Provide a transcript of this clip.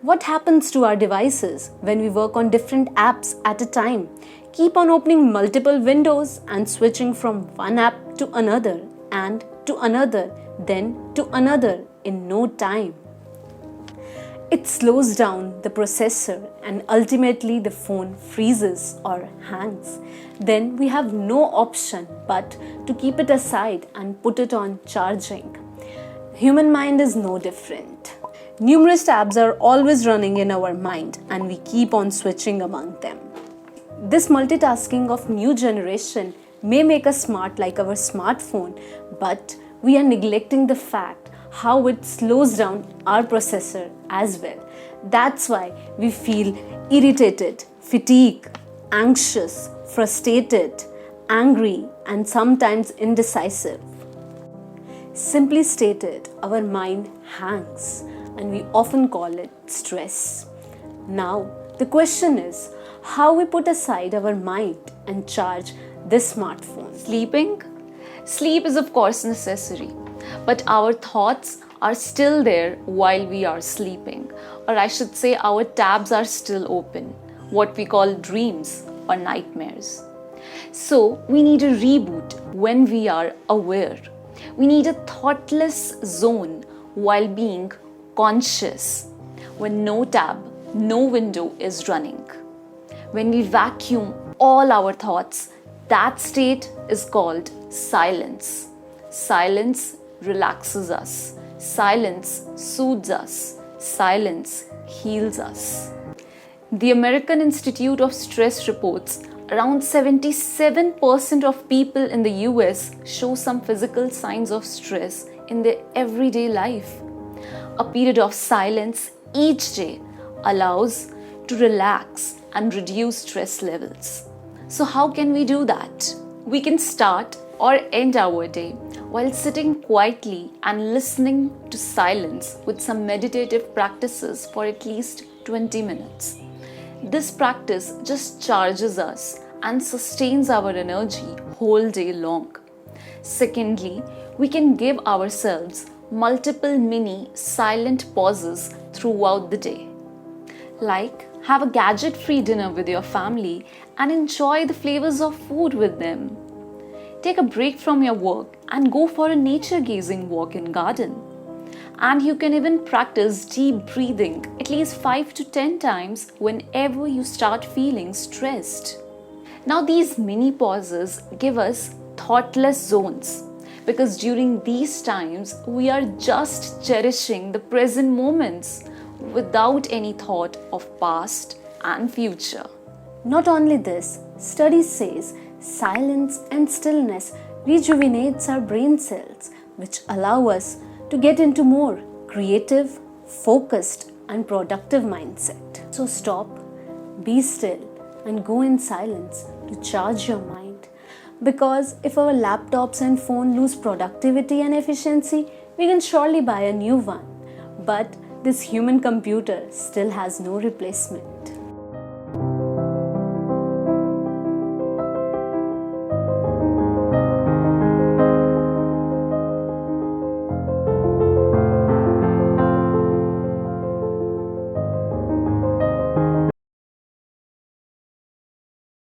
What happens to our devices when we work on different apps at a time? Keep on opening multiple windows and switching from one app to another and to another, then to another in no time. It slows down the processor and ultimately the phone freezes or hangs. Then we have no option but to keep it aside and put it on charging. Human mind is no different. Numerous tabs are always running in our mind and we keep on switching among them. This multitasking of new generation may make us smart like our smartphone, but we are neglecting the fact how it slows down our processor as well. That's why we feel irritated, fatigued, anxious, frustrated, angry, and sometimes indecisive. Simply stated, our mind hangs and we often call it stress. Now, the question is how we put aside our mind and charge this smartphone. Sleeping? Sleep is of course necessary, but our thoughts are still there while we are sleeping, or I should say our tabs are still open, what we call dreams or nightmares. So we need a reboot when we are aware. We need a thoughtless zone while being conscious, when no tab, no window is running. When we vacuum all our thoughts, that state is called silence. Silence relaxes us. Silence soothes us. Silence heals us. The American Institute of Stress reports around 77% of people in the US show some physical signs of stress in their everyday life. A period of silence each day allows to relax and reduce stress levels. So how can we do that? We can start or end our day while sitting quietly and listening to silence with some meditative practices for at least 20 minutes. This practice just charges us and sustains our energy whole day long. Secondly, we can give ourselves multiple mini silent pauses throughout the day. Like have a gadget-free dinner with your family and enjoy the flavors of food with them. Take a break from your work and go for a nature-gazing walk in garden. And you can even practice deep breathing at least 5 to 10 times whenever you start feeling stressed. Now these mini pauses give us thoughtless zones because during these times we are just cherishing the present moments without any thought of past and future. Not only this, studies says silence and stillness rejuvenates our brain cells, which allow us to get into more creative, focused and productive mindset. So stop, be still and go in silence to charge your mind. Because if our laptops and phone lose productivity and efficiency, we can surely buy a new one. But this human computer still has no replacement.